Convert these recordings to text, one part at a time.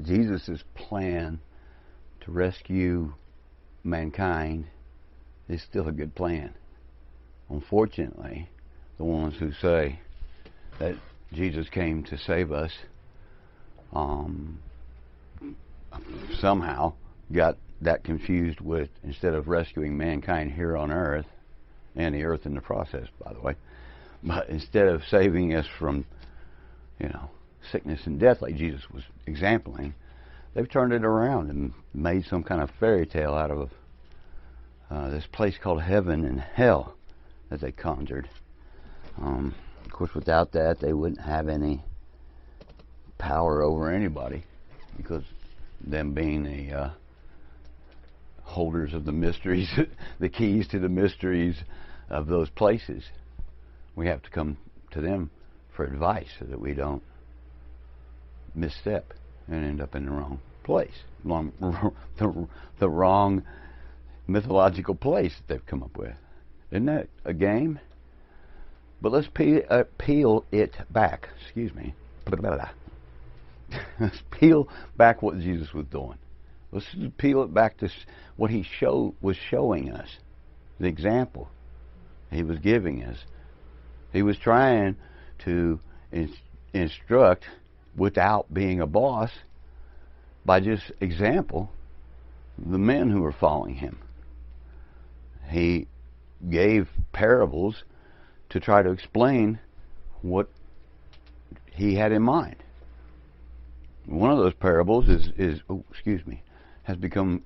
Jesus' plan to rescue mankind is still a good plan. Unfortunately, the ones who say that Jesus came to save us somehow got that confused with, instead of rescuing mankind here on earth, and the earth in the process, by the way, but instead of saving us from, sickness and death like Jesus was exempling, they've turned it around and made some kind of fairy tale out of this place called heaven and hell that they conjured. Of course, without that, they wouldn't have any power over anybody, because them being the holders of the mysteries, the keys to the mysteries of those places, we have to come to them for advice so that we don't misstep and end up in the wrong place, the wrong mythological place that they've come up with. Isn't that a game? But let's peel it back. Excuse me. Let's peel back what Jesus was doing. Let's peel it back to what he was showing us, the example he was giving us. He was trying to instruct without being a boss, by just example, the men who were following him. He gave parables to try to explain what he had in mind. One of those parables has become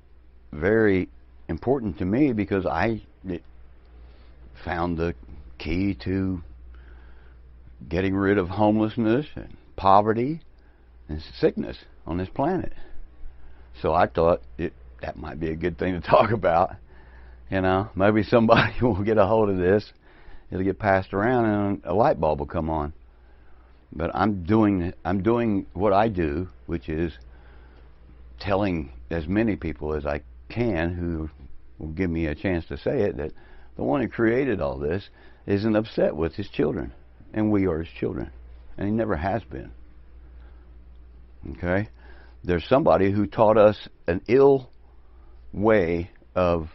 very important to me, because it found the key to getting rid of homelessness and poverty and sickness on this planet. So I thought that might be a good thing to talk about. Maybe somebody will get a hold of this. It'll get passed around and a light bulb will come on. But I'm doing what I do, which is telling as many people as I can who will give me a chance to say it, that the one who created all this isn't upset with his children, and we are his children, and he never has been. Okay? There's somebody who taught us an ill way of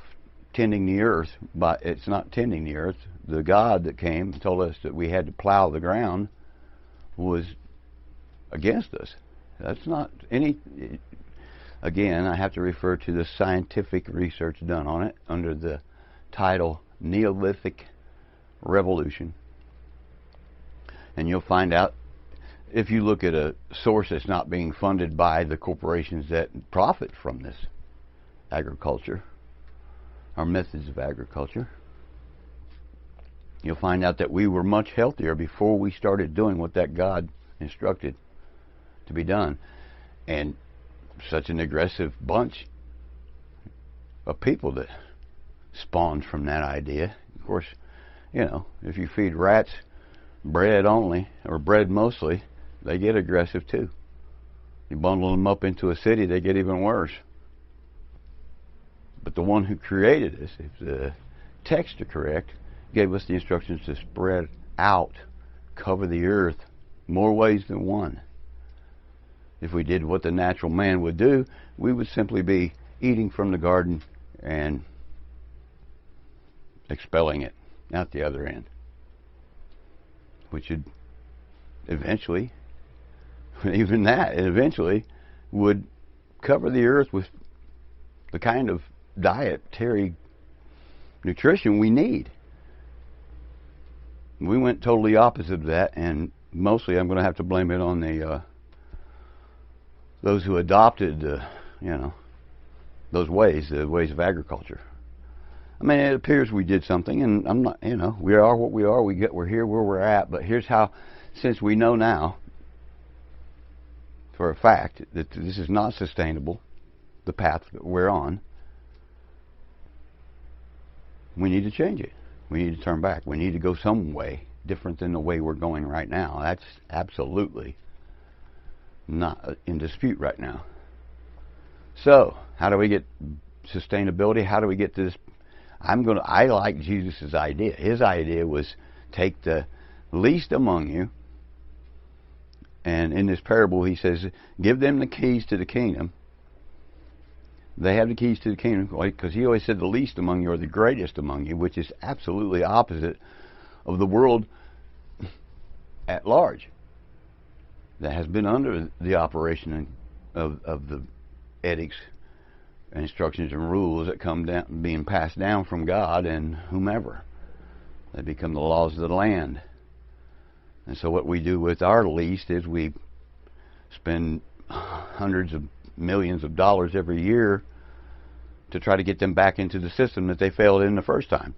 tending the earth, but it's not tending the earth. The God that came and told us that we had to plow the ground was against us. That's not any... Again, I have to refer to the scientific research done on it under the title Neolithic Revolution. And you'll find out, if you look at a source that's not being funded by the corporations that profit from this agriculture, our methods of agriculture, you'll find out that we were much healthier before we started doing what that God instructed to be done. And such an aggressive bunch of people that spawned from that idea. Of course, if you feed rats bread only, or bread mostly, they get aggressive too. You bundle them up into a city, they get even worse. But the one who created this, if the texts are correct, gave us the instructions to spread out, cover the earth, more ways than one. If we did what the natural man would do, we would simply be eating from the garden and expelling it out the other end, which would eventually, eventually would cover the earth with the kind of dietary nutrition we need. We went totally opposite of that, and mostly I'm going to have to blame it on those who adopted, those ways, the ways of agriculture. I mean, it appears we did something, and I'm not, we are what we are. We're here where we're at. But here's how, since we know now for a fact that this is not sustainable, the path that we're on, we need to change it. We need to turn back. We need to go some way different than the way we're going right now. That's absolutely not in dispute right now. So, how do we get sustainability? How do we get to this? I like Jesus' idea. His idea was take the least among you And in this parable, he says, give them the keys to the kingdom. They have the keys to the kingdom, because he always said the least among you are the greatest among you, which is absolutely opposite of the world at large that has been under the operation of the edicts, instructions, and rules that come down, being passed down from God and whomever. They become the laws of the land. And so what we do with our least is we spend hundreds of millions of dollars every year to try to get them back into the system that they failed in the first time.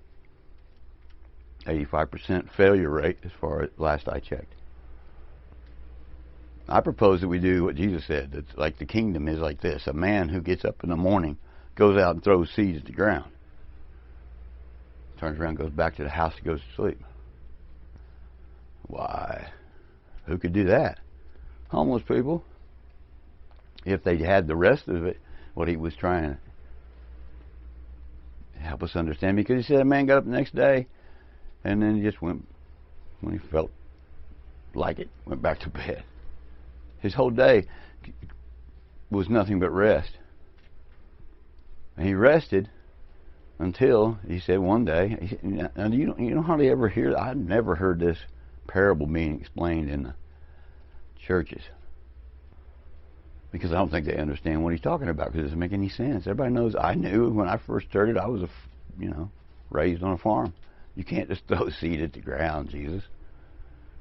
85% failure rate as far as last I checked. I propose that we do what Jesus said. It's like the kingdom is like this. A man who gets up in the morning, goes out and throws seeds at the ground. Turns around, goes back to the house, and goes to sleep. Why? Who could do that? Homeless people. If they had the rest of it, what he was trying to help us understand. Because he said a man got up the next day, and then he just went, when he felt like it, went back to bed. His whole day was nothing but rest. And he rested until, he said one day, and you don't hardly ever hear, I've never heard this parable being explained in the churches. Because I don't think they understand what he's talking about, because it doesn't make any sense. Everybody knows, I knew when I first started, I was, raised on a farm. You can't just throw seed at the ground, Jesus.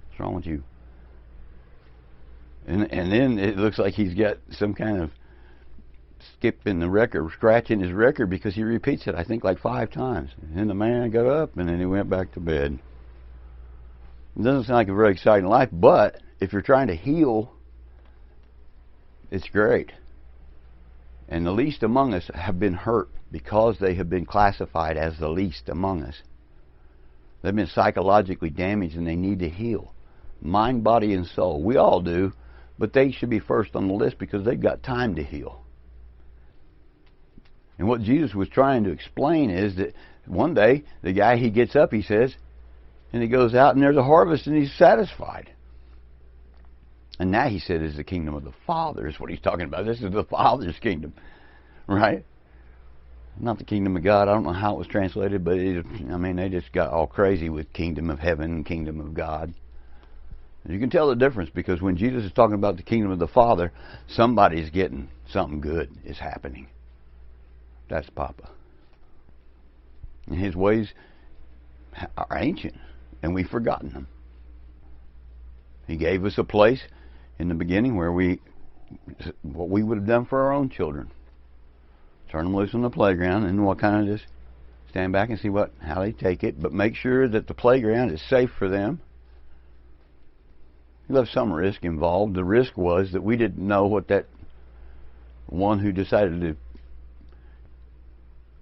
What's wrong with you? And then it looks like he's got some kind of skip in the record, scratch in his record, because he repeats it, I think, like 5 times. And then the man got up, and then he went back to bed. It doesn't sound like a very exciting life, but if you're trying to heal, it's great. And the least among us have been hurt because they have been classified as the least among us. They've been psychologically damaged, and they need to heal. Mind, body, and soul. We all do, but they should be first on the list because they've got time to heal. And what Jesus was trying to explain is that one day, the guy, he gets up, he says, and he goes out and there's a harvest and he's satisfied. And now he said is the kingdom of the Father is what he's talking about. This is the Father's kingdom, right? Not the kingdom of God. I don't know how it was translated, but they just got all crazy with kingdom of heaven and kingdom of God. You can tell the difference because when Jesus is talking about the kingdom of the Father, somebody's getting something good is happening. That's Papa. And his ways are ancient, and we've forgotten them. He gave us a place in the beginning where what we would have done for our own children. Turn them loose on the playground, and we'll kind of just stand back and see how they take it, but make sure that the playground is safe for them. You'll have some risk involved. The risk was that we didn't know what that one who decided to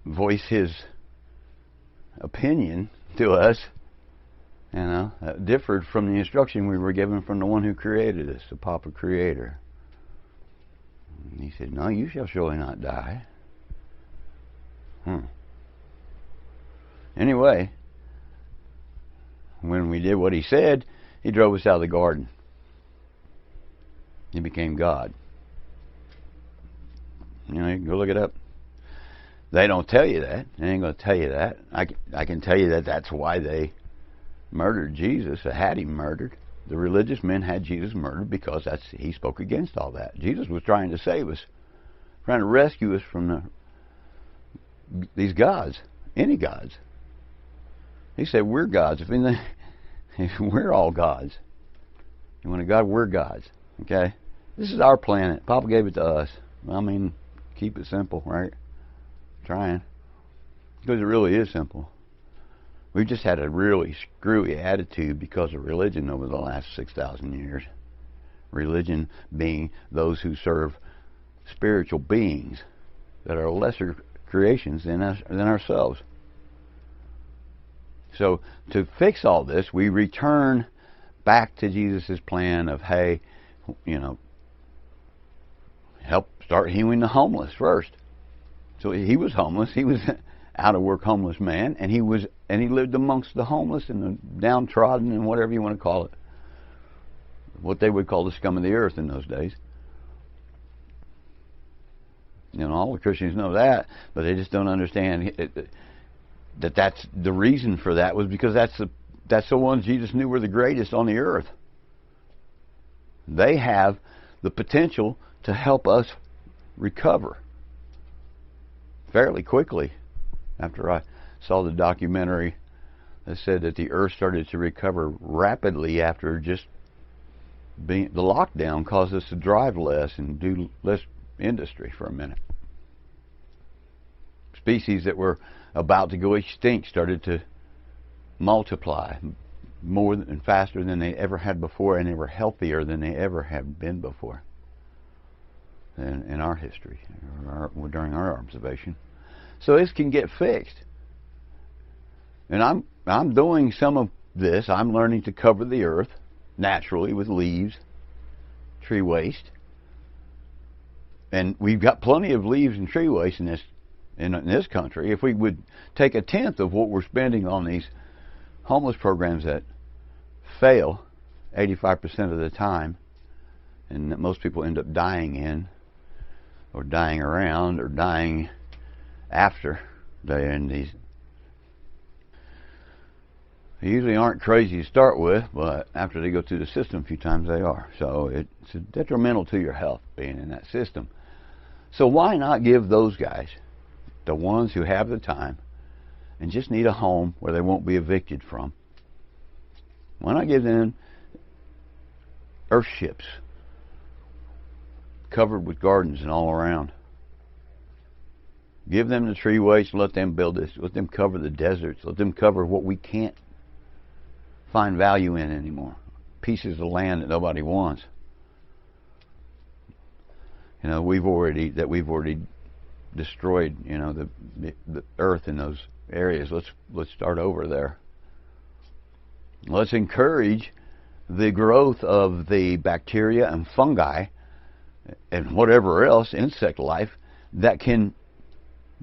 voice his opinion to us, differed from the instruction we were given from the one who created us, the Papa Creator. And he said, no, you shall surely not die. Anyway, when we did what he said, he drove us out of the garden. He became God. You can go look it up. They don't tell you that. They ain't going to tell you that. I can tell you that that's why they murdered Jesus, or had him murdered. The religious men had Jesus murdered because he spoke against all that. Jesus was trying to save us, trying to rescue us from these gods, any gods. He said we're gods. We're all gods. You want a God? We're gods. Okay? This is our planet. Papa gave it to us. Keep it simple, right? Trying. Because it really is simple. We've just had a really screwy attitude because of religion over the last 6,000 years. Religion being those who serve spiritual beings that are lesser creations than ourselves. So to fix all this, we return back to Jesus' plan of, hey, help start healing the homeless first. So he was homeless. He was out of work homeless man, and he lived amongst the homeless and the downtrodden and whatever you want to call it. what they would call the scum of the earth in those days. You know, all the Christians know that, but they just don't understand that that's the reason for that was because that's the ones Jesus knew were the greatest on the earth. They have the potential to help us recover fairly quickly. After I saw the documentary that said that the earth started to recover rapidly after just being, the lockdown caused us to drive less and do less industry for a minute. Species that were about to go extinct started to multiply more and faster than they ever had before, and they were healthier than they ever have been before in our history, during our observation. So this can get fixed. And I'm doing some of this. I'm learning to cover the earth naturally with leaves, tree waste. And we've got plenty of leaves and tree waste in this country. If we would take 1/10 of what we're spending on these homeless programs that fail 85% of the time, and that most people end up dying in, or dying around, or dying after they're in these. They usually aren't crazy to start with, but after they go through the system a few times, they are. So it's detrimental to your health being in that system. So why not give those guys, the ones who have the time and just need a home where they won't be evicted from, why not give them earthships covered with gardens and all around? Give them the tree waste, let them build this, let them cover the deserts, let them cover what we can't find value in anymore, pieces of land that nobody wants. You know, we've already destroyed, you know, the earth in those areas. Let's start over there. Let's encourage the growth of the bacteria and fungi and whatever else, insect life, that can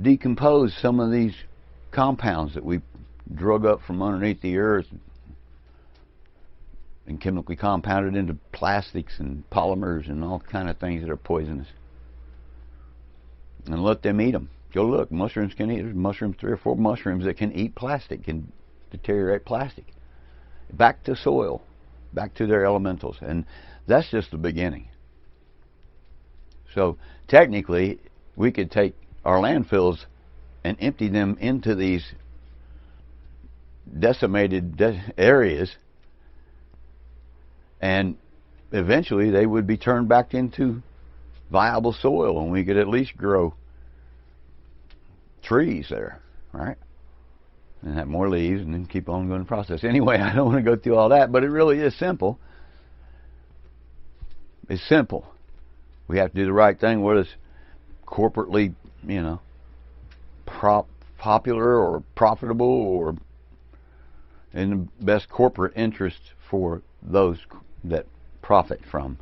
decompose some of these compounds that we drug up from underneath the earth and chemically compounded into plastics and polymers and all kind of things that are poisonous. And let them eat them. Go look, mushrooms can eat. There's mushrooms, 3 or 4 mushrooms that can eat plastic, can deteriorate plastic. Back to soil, back to their elementals. And that's just the beginning. So technically, we could take our landfills and empty them into these decimated areas, and eventually they would be turned back into viable soil, and we could at least grow trees there, right? And have more leaves, and then keep on going the process. Anyway, I don't want to go through all that, but it really is simple. It's simple. We have to do the right thing, whether it's corporately, you know, popular or profitable, or in the best corporate interest for those that profit from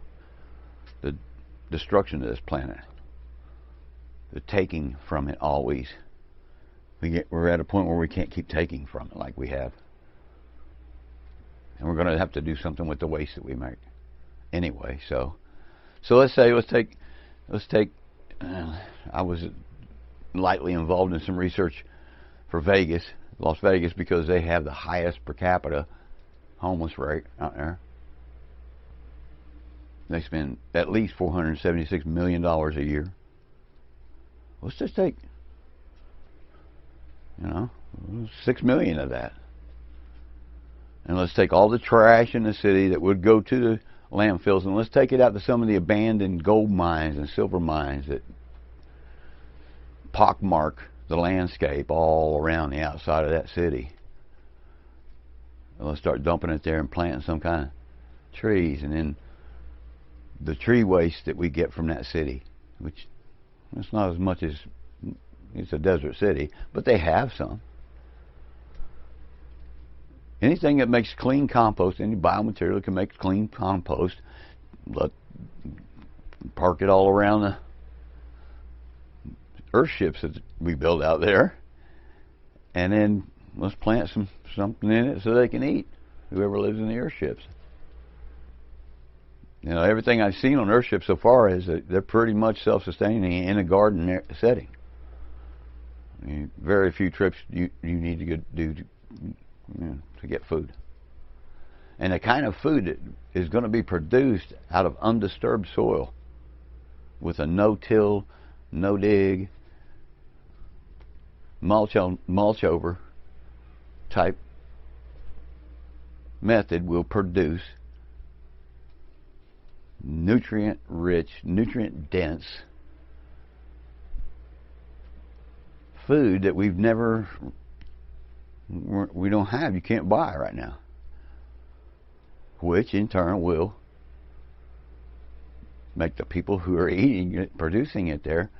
the destruction of this planet, the taking from it always. We're at a point where we can't keep taking from it like we have, and we're going to have to do something with the waste that we make anyway. So let's take. I was lightly involved in some research for Las Vegas, because they have the highest per capita homeless rate out there. They spend at least $476 million a year. Let's just take, you know, 6 million of that, and let's take all the trash in the city that would go to the landfills, and let's take it out to some of the abandoned gold mines and silver mines that pockmark the landscape all around the outside of that city. And let's start dumping it there and planting some kind of trees, and then the tree waste that we get from that city, which it's not as much as, it's a desert city, but they have some. Anything that makes clean compost, any biomaterial that can make clean compost, park it all around the earthships that we build out there, and then let's plant something in it so they can eat, whoever lives in the earthships. You know, everything I've seen on Earthship so far is that they're pretty much self-sustaining in a garden setting. I mean, very few trips you need to do to get food. And the kind of food that is going to be produced out of undisturbed soil with a no-till, no-dig, mulch over type method will produce nutrient-rich, nutrient-dense food that we don't have, you can't buy right now, which in turn will make the people who are eating it, producing it there,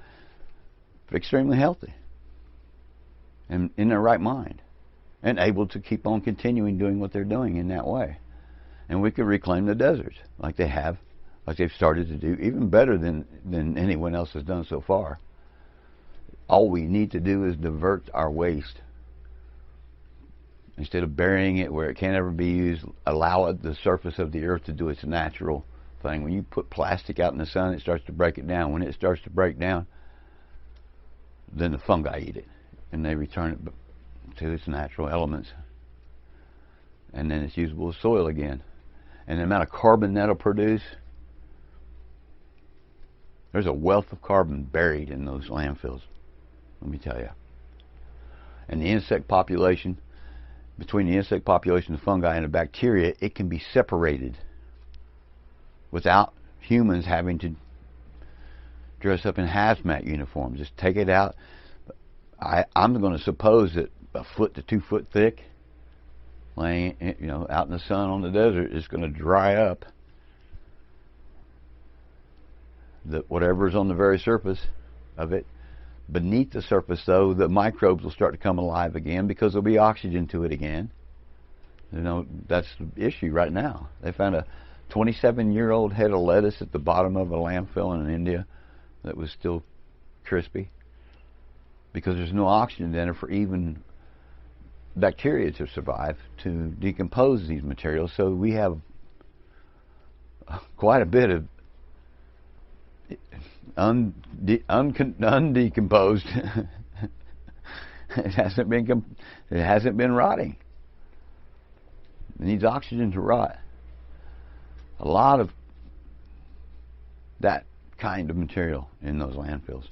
extremely healthy and in their right mind and able to keep on continuing doing what they're doing in that way. And we could reclaim the deserts like they have, like they've started to do, even better than anyone else has done so far. All we need to do is divert our waste. Instead of burying it where it can't ever be used, allow the surface of the earth to do its natural thing. When you put plastic out in the sun, it starts to break it down. When it starts to break down, then the fungi eat it, and they return it to its natural elements. And then it's usable as soil again. And the amount of carbon that'll produce, there's a wealth of carbon buried in those landfills, let me tell you. And the insect population, between the insect population, the fungi, and the bacteria, it can be separated without humans having to dress up in hazmat uniforms. Just take it out. I'm going to suppose that a foot to 2 foot thick, laying, out in the sun on the desert, is going to dry up whatever's on the very surface of it. Beneath the surface, though, the microbes will start to come alive again because there'll be oxygen to it again. That's the issue right now. They found a 27-year-old head of lettuce at the bottom of a landfill in India that was still crispy because there's no oxygen in it for even bacteria to survive, to decompose these materials. So we have quite a bit of undecomposed. It hasn't been rotting. It needs oxygen to rot. A lot of that kind of material in those landfills,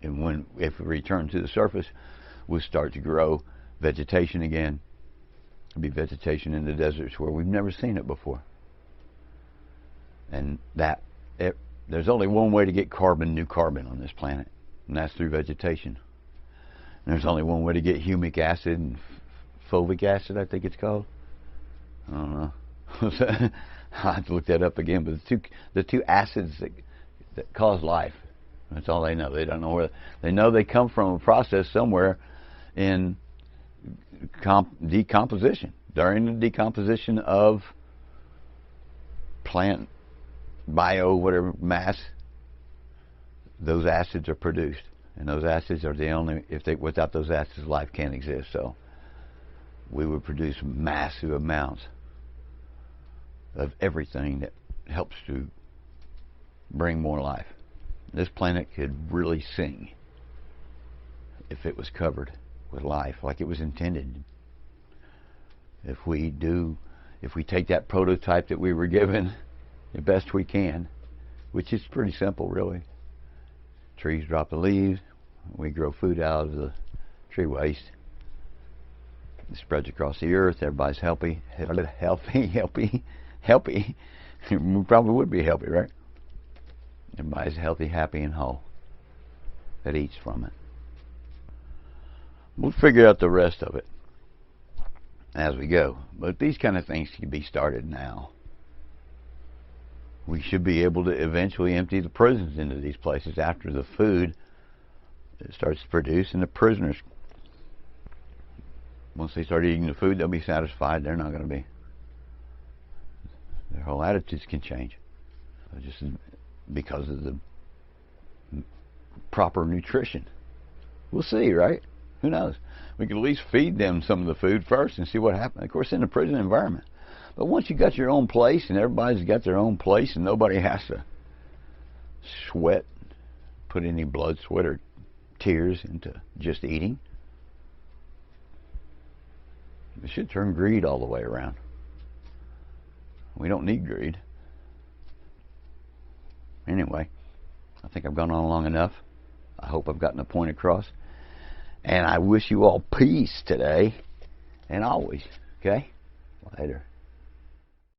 and if we return to the surface, we'll start to grow vegetation again. There'll be vegetation in the deserts where we've never seen it before. And there's only one way to get new carbon on this planet, and that's through vegetation. And there's only one way to get humic acid and fulvic acid, I think it's called. I don't know. I have to look that up again. But the two acids that cause life. That's all they know. They don't know where. They know they come from a process somewhere in decomposition. During the decomposition of plant whatever mass, those acids are produced, and those acids are the only. Without those acids, life can't exist. So we would produce massive amounts of everything that helps to bring more life. This planet could really sing if it was covered with life like it was intended. If we take that prototype that we were given the best we can, which is pretty simple, really. Trees drop the leaves, we grow food out of the tree waste. It spreads across the earth, everybody's healthy. We probably would be healthy, right? Everybody's healthy, happy, and whole that eats from it. We'll figure out the rest of it as we go. But these kind of things can be started now. We should be able to eventually empty the prisons into these places after the food starts to produce, and the prisoners, once they start eating the food, they'll be satisfied. They're not going to be. Their whole attitudes can change just because of the proper nutrition. We'll see, right? Who knows? We can at least feed them some of the food first and see what happens. Of course, in the prison environment, But once you got your own place and everybody's got their own place and nobody has to sweat, put any blood, sweat, or tears into just eating, it should turn greed all the way around. We don't need greed. Anyway, I think I've gone on long enough. I hope I've gotten the point across. And I wish you all peace today and always. Okay? Later.